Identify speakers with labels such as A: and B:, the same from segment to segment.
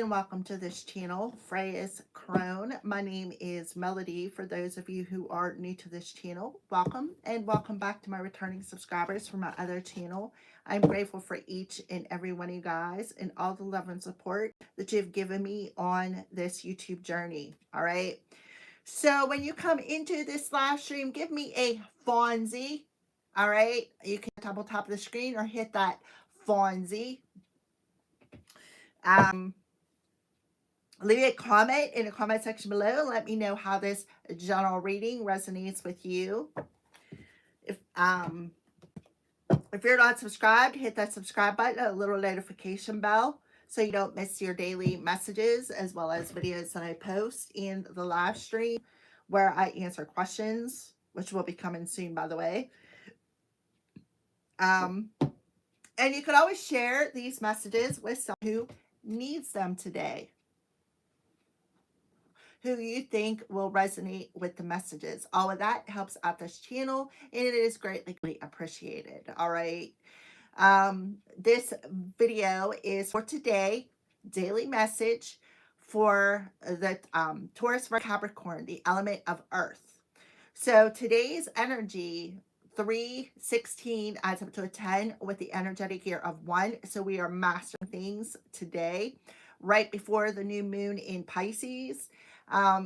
A: and welcome to this channel, Freya's Crone. My name is Melody. For those of you who are new to this channel, welcome, and welcome back to my returning subscribers from my other channel. I'm grateful for each and every one of you guys and all the love and support that you've given me on this YouTube journey. All right. So when you come into this live stream, give me a Fonzie. All right. You can double tap the screen or hit that Fonzie. Leave a comment in the comment section below and let me know how this general reading resonates with you. If you're not subscribed, hit that subscribe button, a little notification bell, so you don't miss your daily messages as well as videos that I post in the live stream where I answer questions, which will be coming soon, by the way. And you can always share these messages with someone who needs them today, who you think will resonate with the messages. All of that helps out this channel, and it is greatly appreciated. All right. This video is for today, daily message for the Taurus for Capricorn, the element of earth. So today's energy, 3/16 adds up to a 10 with the energetic year of 1. So we are mastering things today, right before the new moon in Pisces.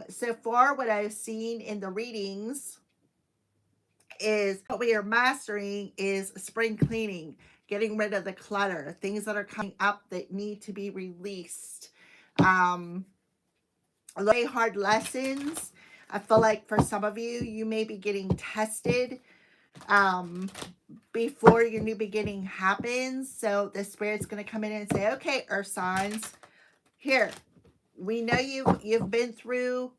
A: So far, what I've seen in the readings is what we are mastering is spring cleaning, getting rid of the clutter, things that are coming up that need to be released. Very hard lessons. I feel like for some of you, you may be getting tested before your new beginning happens. So the Spirit's going to come in and say, okay, Earth signs, here, we know you've been through,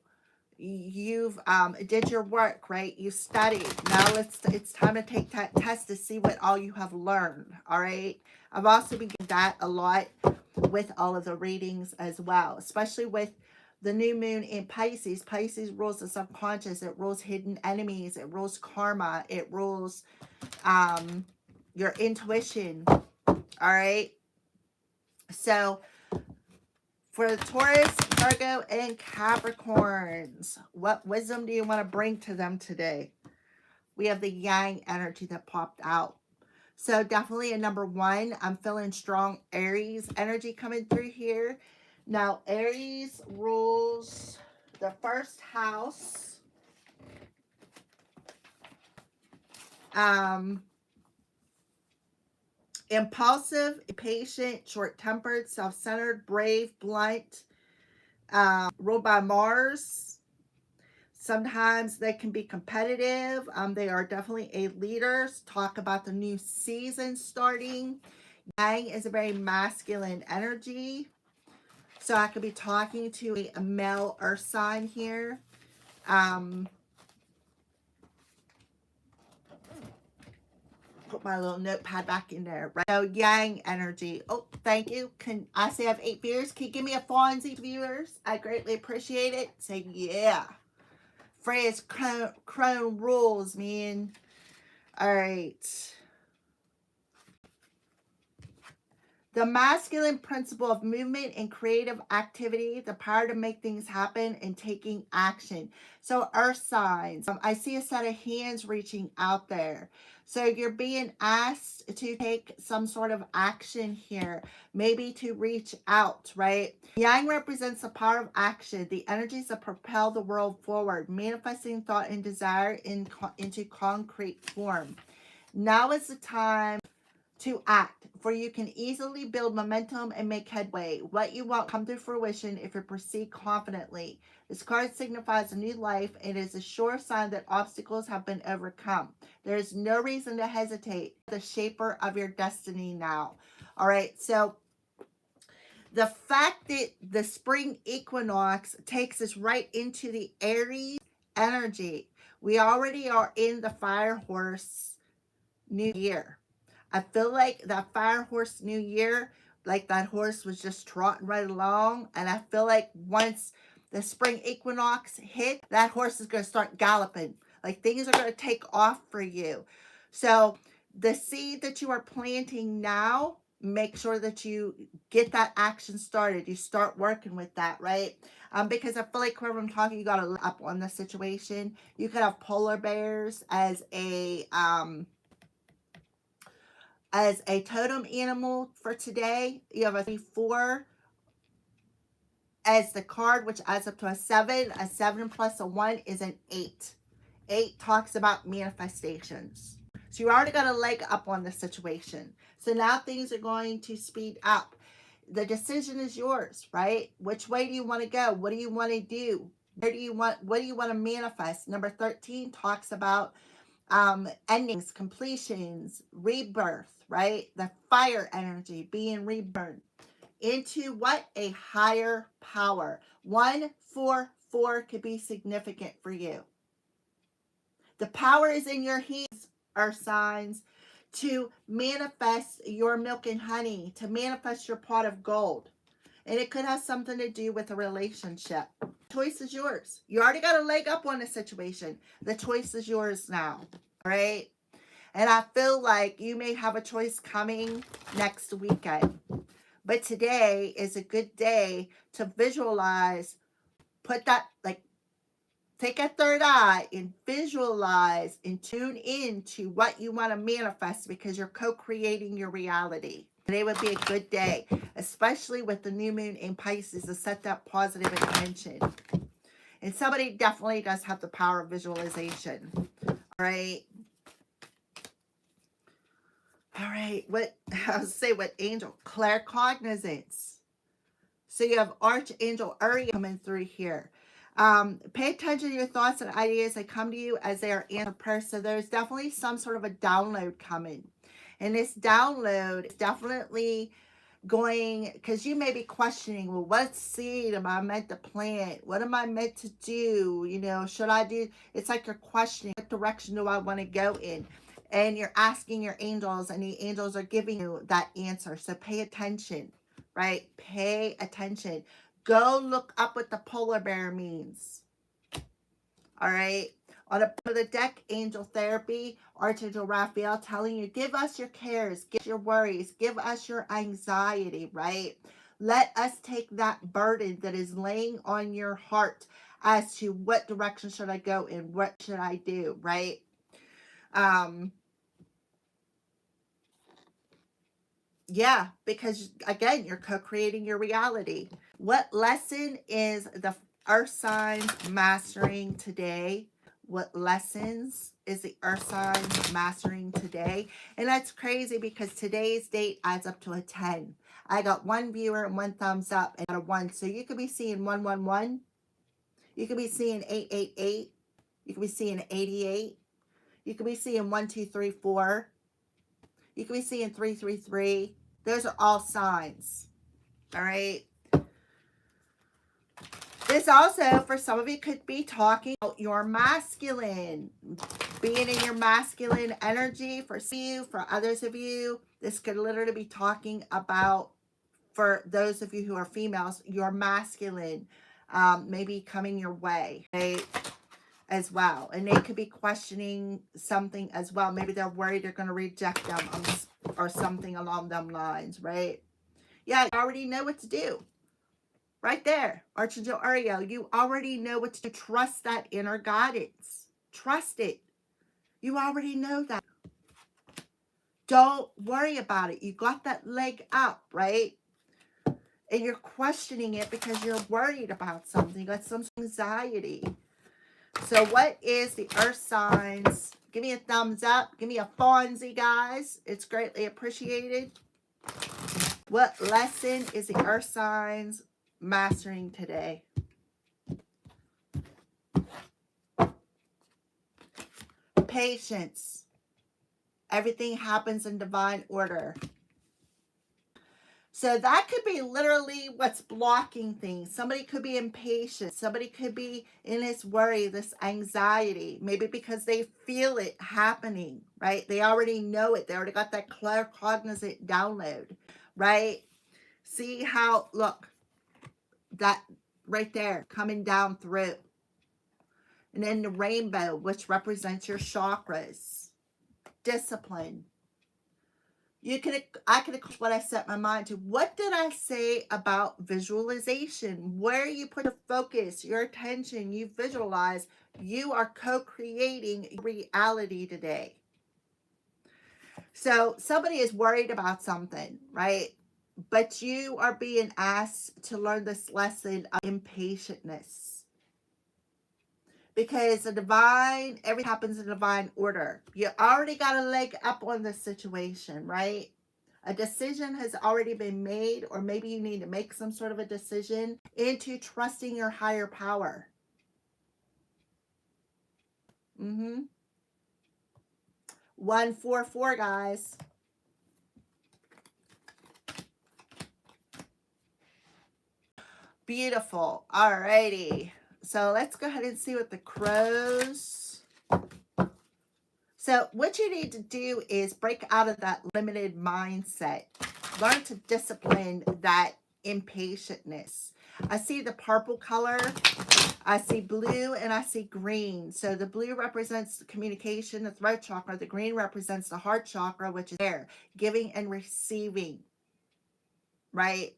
A: you've did your work, right? You studied. Now it's time to take that test to see what all you have learned. All right. I've also been getting that a lot with all of the readings as well, especially with the new moon in Pisces. Pisces rules the subconscious. It rules hidden enemies. It rules karma. It rules your intuition. All right. So for the Taurus, Virgo, and Capricorns, what wisdom do you want to bring to them today? We have the Yang energy that popped out. So definitely a number 1. I'm feeling strong Aries energy coming through here. Now, Aries rules the first house. Impulsive, impatient, short-tempered, self-centered, brave, blunt, ruled by Mars. Sometimes they can be competitive. They are definitely a leader. Talk about the new season starting. Yang is a very masculine energy. So I could be talking to a male earth sign here. Put my little notepad back in there. Right. So Yang energy. Oh, thank you. Can I say I have 8 viewers? Can you give me a Fonzie, viewers? I greatly appreciate it. Say yeah. Freya's Crone rules, man. All right. The masculine principle of movement and creative activity, the power to make things happen and taking action. So earth signs, I see a set of hands reaching out there. So you're being asked to take some sort of action here, maybe to reach out, right? Yang represents the power of action, the energies that propel the world forward, manifesting thought and desire into concrete form. Now is the time to act, for you can easily build momentum and make headway. What you want come to fruition if you proceed confidently. This card signifies a new life and is a sure sign that obstacles have been overcome. There is no reason to hesitate. The shaper of your destiny now. All right, so the fact that the spring equinox takes us right into the Aries energy, we already are in the fire horse new year. I feel like that fire horse new year, like that horse was just trotting right along. And I feel like once the spring equinox hit, that horse is going to start galloping. Like things are going to take off for you. So the seed that you are planting now make sure that you get that action started. You start working with that, right? Because I feel like whenever I'm talking, you got to look up on the situation. You could have polar bears as a totem animal for today. You have a 4 as the card, which adds up to a 7. A 7 plus a 1 is an 8. 8 talks about manifestations. So you already got a leg up on the situation. So now things are going to speed up. The decision is yours, right? Which way do you want to go? What do you want to do? What do you want to manifest? Number 13 talks about endings, completions, rebirth, right? The fire energy being reborn into what? A higher power. 144 could be significant for you. The power is in your hands, earth signs, to manifest your milk and honey, to manifest your pot of gold. And it could have something to do with a relationship. The choice is yours. You already got a leg up on the situation. The choice is yours now. All right? And I feel like you may have a choice coming next weekend. But today is a good day to visualize, put that, like, take a third eye and visualize and tune in to what you want to manifest, because you're co-creating your reality. Today would be a good day, especially with the new moon in Pisces, to set that positive intention. And somebody definitely does have the power of visualization. All right. All right. What angel? Claircognizance. So you have Archangel Uriel coming through here. Pay attention to your thoughts and ideas that come to you as they are answered prayer. So there's definitely some sort of a download coming. And this download is definitely going, because you may be questioning, well, what seed am I meant to plant? What am I meant to do? You know, should I do? It's like you're questioning, what direction do I want to go in? And you're asking your angels, and the angels are giving you that answer. So pay attention, right? Pay attention. Go look up what the polar bear means. All right. On the deck, Angel Therapy, Archangel Raphael telling you, give us your cares, give us your worries, give us your anxiety, right? Let us take that burden that is laying on your heart as to what direction should I go in, what should I do, right? Yeah, because again, you're co-creating your reality. What lesson is the earth signs mastering today? What lessons is the earth signs mastering today? And that's crazy because today's date adds up to a 10. I got 1 viewer and 1 thumbs up and a 1. So you could be seeing 111. You could be seeing 888. You could be seeing 88. You could be seeing 1234. You could be seeing 333. Those are all signs. All right. This also, for some of you, could be talking about your masculine, being in your masculine energy. For some of you, for others of you, this could literally be talking about, for those of you who are females, your masculine maybe coming your way, right? As well. And they could be questioning something as well. Maybe they're worried they're going to reject them or something along them lines, right? Yeah, you already know what to do. Right there, Archangel Uriel, you already know what to do. Trust that inner guidance. Trust it. You already know that. Don't worry about it. You got that leg up, right? And you're questioning it because you're worried about something. You got some anxiety. So what is the earth signs? Give me a thumbs up. Give me a Fonzie, guys. It's greatly appreciated. What lesson is the earth signs mastering today? Patience. Everything happens in divine order. So that could be literally what's blocking things. Somebody could be impatient. Somebody could be in this worry, this anxiety, maybe because they feel it happening, right? They already know it. They already got that claircognizant download, right? See how, look, that right there coming down through. And then the rainbow, which represents your chakras, discipline, I can accomplish what I set my mind to. What did I say about visualization? Where you put your focus, your attention, you visualize, you are co-creating reality today. So somebody is worried about something, right? But you are being asked to learn this lesson of impatientness. Because everything happens in divine order. You already got a leg up on the situation, right? A decision has already been made, or maybe you need to make some sort of a decision into trusting your higher power. 144, guys. Beautiful. Alrighty. So let's go ahead and see what the crows. So what you need to do is break out of that limited mindset. Learn to discipline that impatientness. I see the purple color, I see blue, and I see green. So the blue represents the communication, the throat chakra. The green represents the heart chakra, which is there, giving and receiving, right?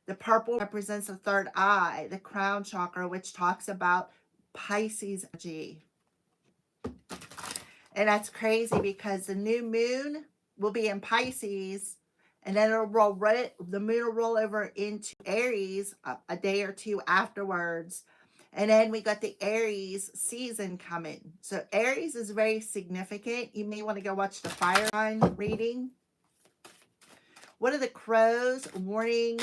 A: The purple represents the third eye, the crown chakra, which talks about Pisces energy. And that's crazy because the new moon will be in Pisces, and then the moon will roll over into Aries a day or two afterwards. And then we got the Aries season coming. So Aries is very significant. You may want to go watch the fire sign reading. What are the crows warning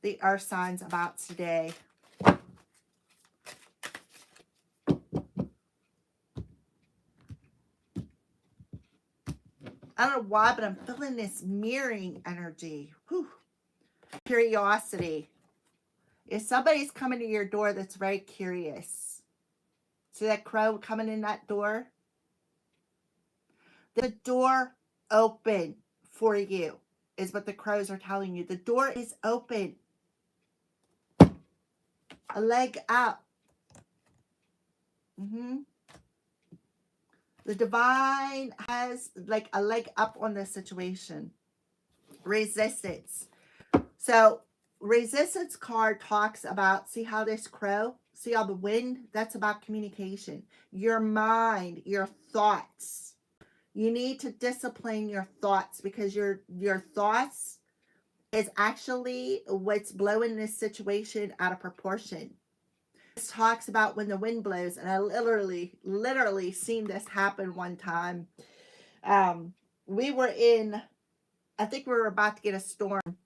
A: the earth signs about today? I don't know why, but I'm feeling this mirroring energy. Whew. Curiosity. If somebody's coming to your door that's very curious, see that crow coming in that door? The door open for you is what the crows are telling you. The door is open. A leg up. The divine has like a leg up on this situation. Resistance. So resistance card talks about, see how this crow, see how the wind, that's about communication. Your mind, your thoughts. You need to discipline your thoughts because your thoughts is actually what's blowing this situation out of proportion. This talks about when the wind blows, and I literally seen this happen one time. We were in, I think we were about to get a storm,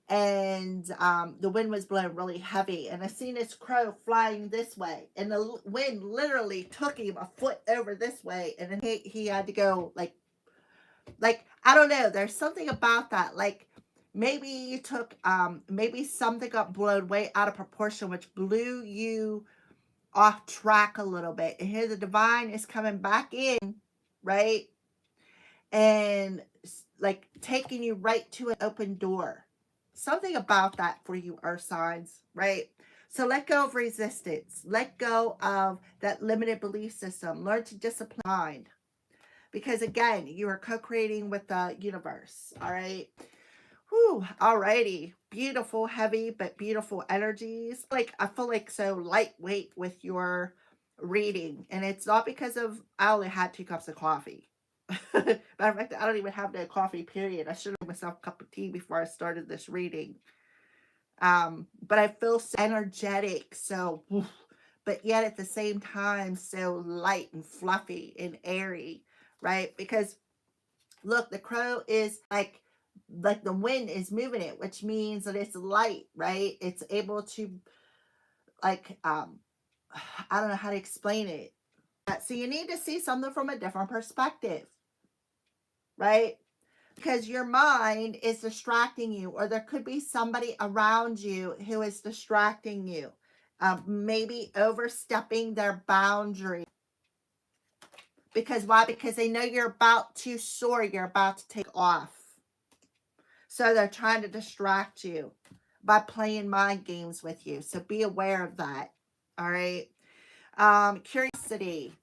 A: and the wind was blowing really heavy, and I seen this crow flying this way, and the wind literally took him a foot over this way, and then he had to go like I don't know, there's something about that, like maybe you took maybe something got blown way out of proportion, which blew you off track a little bit, and here the divine is coming back in, right, and like taking you right to an open door. Something about that for you, earth signs, right? So let go of resistance. Let go of that limited belief system. Learn to discipline mind. Because again, you are co-creating with the universe. All right. Whew. Alrighty. Beautiful, heavy, but beautiful energies. Like I feel like so lightweight with your reading. And it's not because of I only had 2 cups of coffee. Matter of fact, I don't even have no coffee, period. I should have myself a cup of tea before I started this reading. But I feel so energetic, so, but yet at the same time, so light and fluffy and airy, right? Because look, the crow is like the wind is moving it, which means that it's light, right? It's able to like, I don't know how to explain it. So you need to see something from a different perspective, right? Because your mind is distracting you, or there could be somebody around you who is distracting you, maybe overstepping their boundary. Because why? Because they know you're about to soar, you're about to take off. So they're trying to distract you by playing mind games with you. So be aware of that. All right. Curiosity.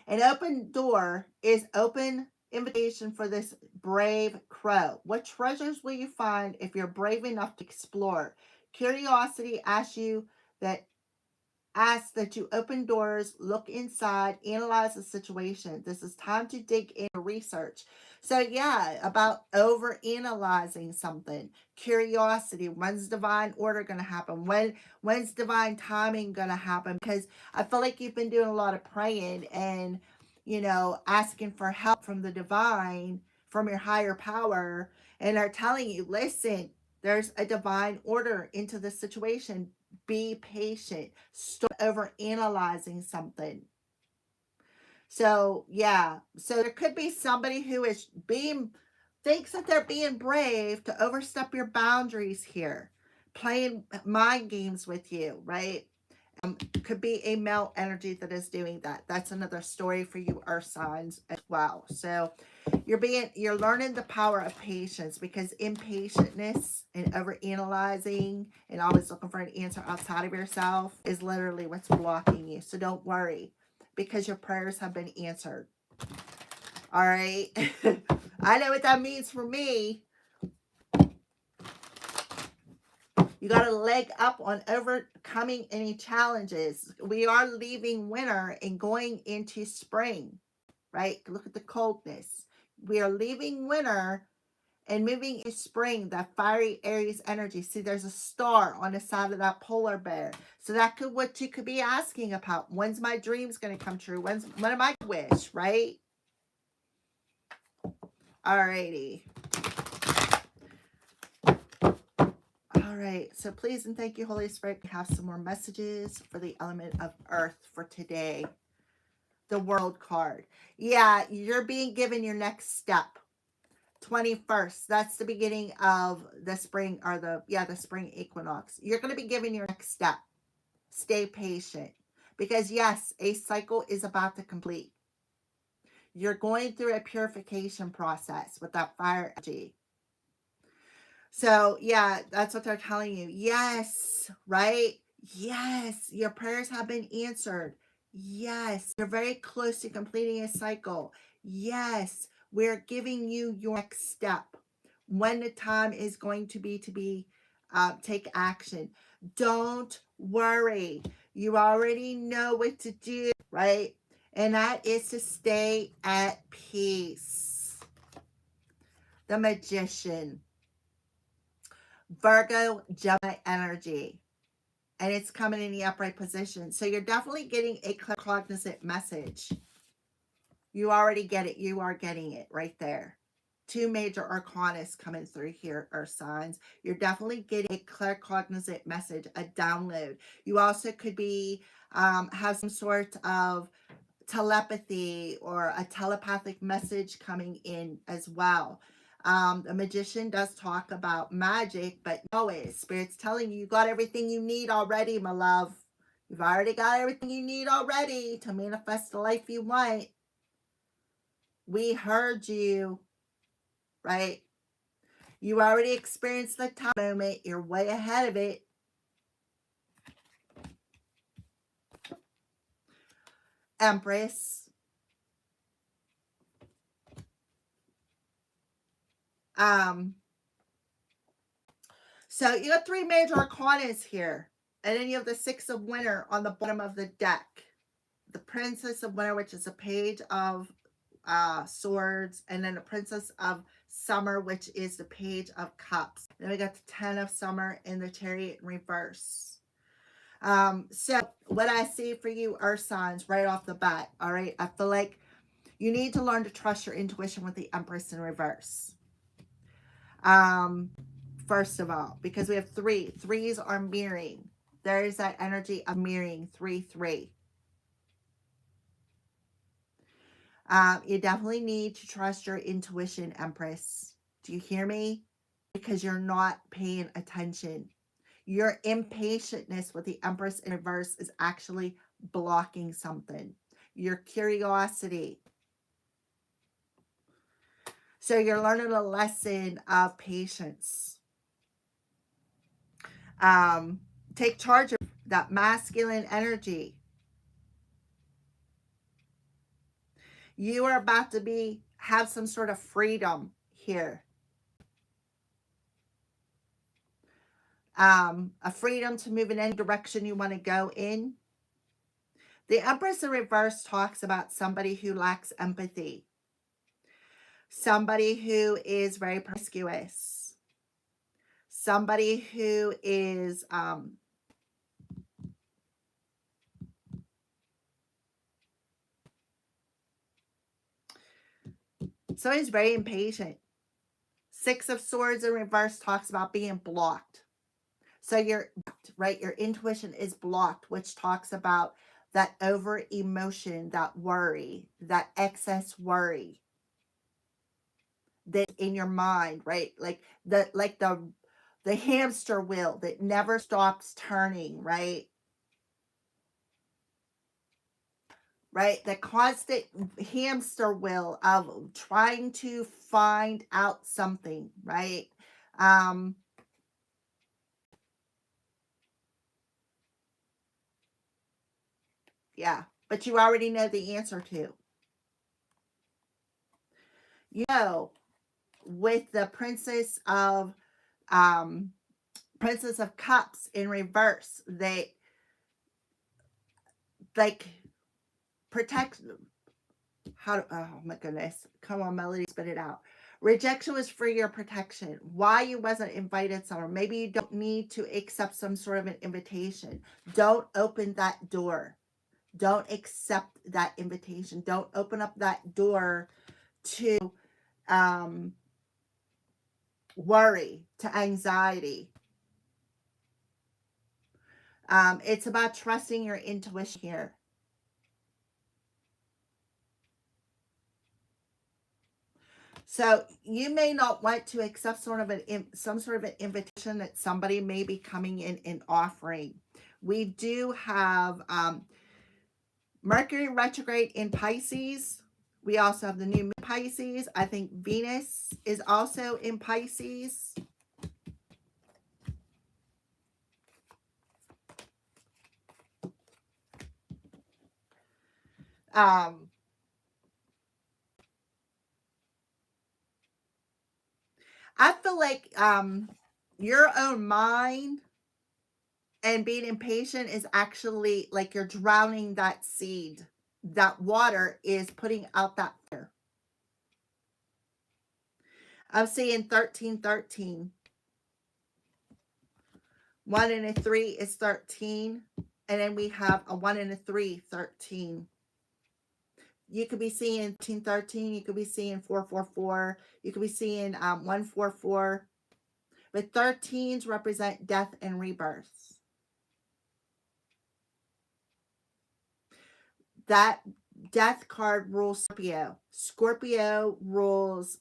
A: An open door is open invitation for this brave crow. What treasures will you find if you're brave enough to explore? Curiosity asks that you open doors, look inside, analyze the situation. This is time to dig into research. So yeah, about over analyzing something. Curiosity. When's divine order going to happen? When's divine timing going to happen? Because I feel like you've been doing a lot of praying and, asking for help from the divine, from your higher power, and are telling you, listen, there's a divine order into the situation. Be patient. Stop over analyzing something. So yeah, so there could be somebody who is thinks that they're being brave to overstep your boundaries here, playing mind games with you, right? Could be a male energy that is doing that. That's another story for you earth signs as well. So you're learning the power of patience, because impatientness and over analyzing and always looking for an answer outside of yourself is literally what's blocking you. So don't worry, because your prayers have been answered. All right. I know what that means for me. You got a leg up on overcoming any challenges. We are leaving winter and going into spring, right? Look at the coldness. We are leaving winter and moving into spring, that fiery Aries energy. See, there's a star on the side of that polar bear. So that could what you could be asking about. When's my dreams going to come true? When am I wish, right? Alrighty. All right, so please and thank you, Holy Spirit. We have some more messages for the element of earth for today. The World card. Yeah, you're being given your next step. 21st, that's the beginning of the spring, or the spring equinox. You're going to be given your next step. Stay patient, because yes, a cycle is about to complete. You're going through a purification process with that fire energy. So yeah, that's what they're telling you. Yes, right? Yes, your prayers have been answered. Yes, you're very close to completing a cycle. Yes, we're giving you your next step. When the time is going to be take action. Don't worry. You already know what to do, right? And that is to stay at peace. The Magician. Virgo, Gemini energy, and it's coming in the upright position. So you're definitely getting a cognizant message. You already get it. You are getting it right there. Two major arcanas coming through here, earth signs. You're definitely getting a claircognizant message, a download. You also could be have some sort of telepathy or a telepathic message coming in as well. The Magician does talk about magic, but always Spirit's telling you, you got everything you need already, my love. You've already got everything you need already to manifest the life you want. We heard you, right? You already experienced the time moment. You're way ahead of it. Empress. So you got three major arcanas here. And then you have the Six of Winter on the bottom of the deck. The Princess of Winter, which is a page of swords. And then the Princess of Summer, which is the page of cups. Then we got the Ten of Summer and the Chariot in reverse. So what I see for you, earth signs, right off the bat, all right? I feel like you need to learn to trust your intuition with the Empress in reverse. First of all, because we have three. Threes are mirroring. There is that energy of mirroring, 3-3. You definitely need to trust your intuition, Empress. Do you hear me? Because you're not paying attention. Your impatientness with the Empress in reverse is actually blocking something. Your curiosity. So you're learning a lesson of patience. Take charge of that masculine energy. You are about to be have some sort of freedom here. A freedom to move in any direction you want to go in. The Empress in reverse talks about somebody who lacks empathy, somebody who is very promiscuous, somebody who is somebody's very impatient. Six of Swords in reverse talks about being blocked. So your intuition is blocked, which talks about that over emotion, that worry, that excess worry that in your mind, right? Like the hamster wheel that never stops turning, right? Right? The constant hamster wheel of trying to find out something, right? Yeah, but you already know the answer to. You know, with the Princess of Cups in reverse, they like protect. Oh my goodness, come on, Melody, spit it out. Rejection was for your protection. Why you wasn't invited somewhere? Maybe you don't need to accept some sort of an invitation. Don't open that door. Don't accept that invitation. Don't open up that door to worry, to anxiety. It's about trusting your intuition here. So you may not want to accept some sort of an invitation that somebody may be coming in and offering. We do have Mercury retrograde in Pisces. We also have the new moon Pisces. I think Venus is also in Pisces. I feel like your own mind and being impatient is actually like you're drowning that seed. That water is putting out that fire. I'm seeing 1313. 1 and a 3 is 13. And then we have a 1 and a 3, 13. You could be seeing 1313. You could be seeing 444. You could be seeing 144. But 13s represent death and rebirth. That death card rules Scorpio. Scorpio rules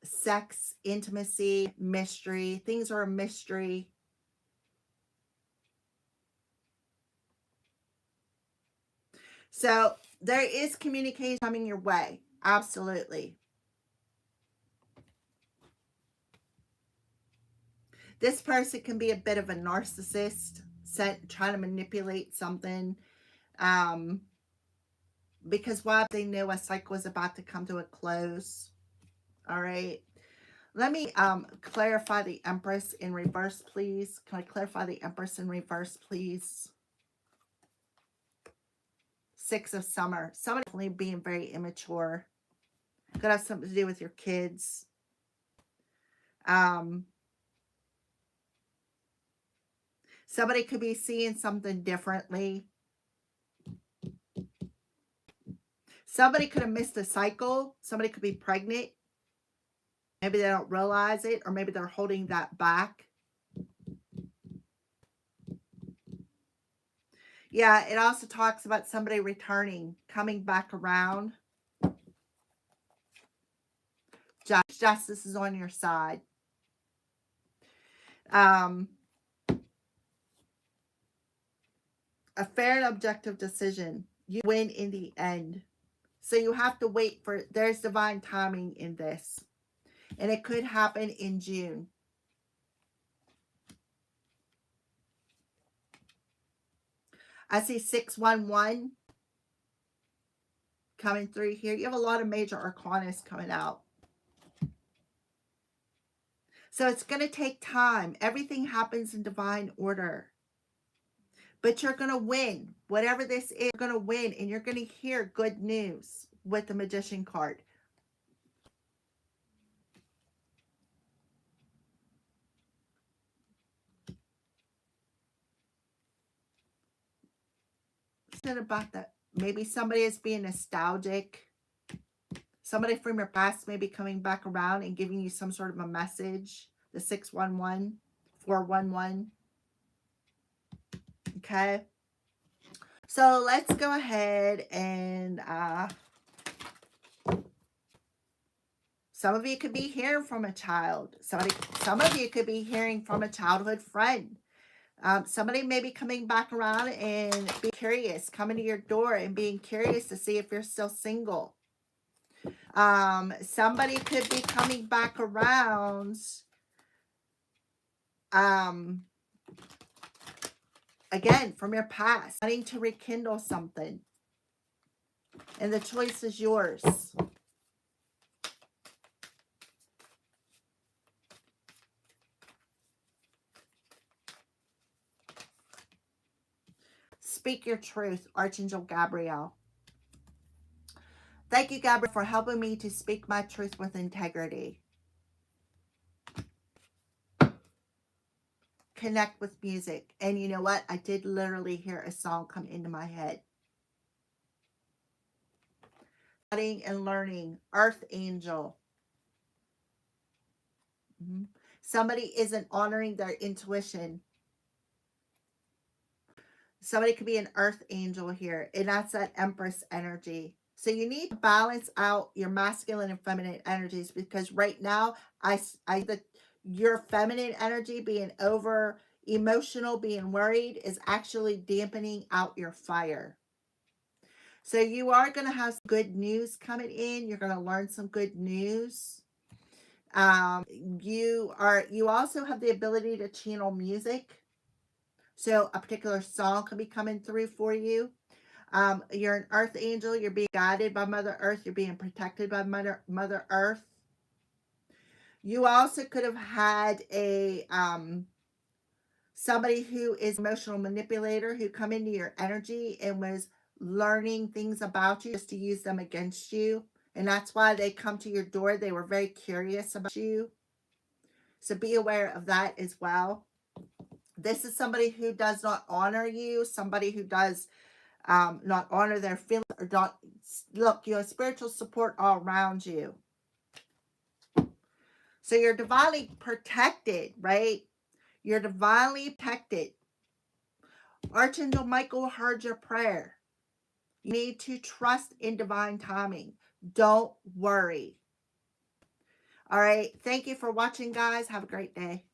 A: sex, intimacy, mystery. Things are a mystery. So there is communication coming your way. Absolutely. This person can be a bit of a narcissist, trying to manipulate something. Because while they knew a cycle was about to come to a close. All right. Let me clarify the Empress in reverse, please. Can I clarify the Empress in reverse, please? Six of Summer. Somebody definitely being very immature. Could have something to do with your kids. Somebody could be seeing something differently. Somebody could have missed a cycle. Somebody could be pregnant. Maybe they don't realize it, or maybe they're holding that back. Yeah, it also talks about somebody returning, coming back around. Justice is on your side. A fair and objective decision. You win in the end. So you have to wait for, there's divine timing in this. And it could happen in June. I see 611. coming through here. You have a lot of major arcanas coming out. So it's going to take time. Everything happens in divine order. But you're going to win. Whatever this is, you're going to win. And you're going to hear good news with the Magician card. Something about that. Maybe somebody is being nostalgic. Somebody from your past may be coming back around and giving you some sort of a message. The 611, 411. Okay. So let's go ahead and some of you could be hearing from a child. Some of you could be hearing from a childhood friend. Somebody may be coming back around and be curious, coming to your door and being curious to see if you're still single. Somebody could be coming back around again from your past, wanting to rekindle something. And the choice is yours. Speak your truth, Archangel Gabriel. Thank you, Gabriel, for helping me to speak my truth with integrity. Connect with music. And you know what? I did literally hear a song come into my head. Studying and learning. Earth Angel. Somebody isn't honoring their intuition. Somebody could be an Earth Angel here. And that's that Empress energy. So you need to balance out your masculine and feminine energies, because right now your feminine energy being over emotional, being worried, is actually dampening out your fire. So you are going to have good news coming in. You're going to learn some good news. You also have the ability to channel music. So a particular song could be coming through for you. You're an Earth Angel. You're being guided by Mother Earth. You're being protected by Mother Earth. You also could have had a somebody who is emotional manipulator who come into your energy and was learning things about you just to use them against you. And that's why they come to your door. They were very curious about you. So be aware of that as well. This is somebody who does not honor you, somebody who does not honor their feelings, or not look, you have spiritual support all around you. So you're divinely protected, right? You're divinely protected. Archangel Michael heard your prayer. You need to trust in divine timing. Don't worry. All right. Thank you for watching, guys. Have a great day.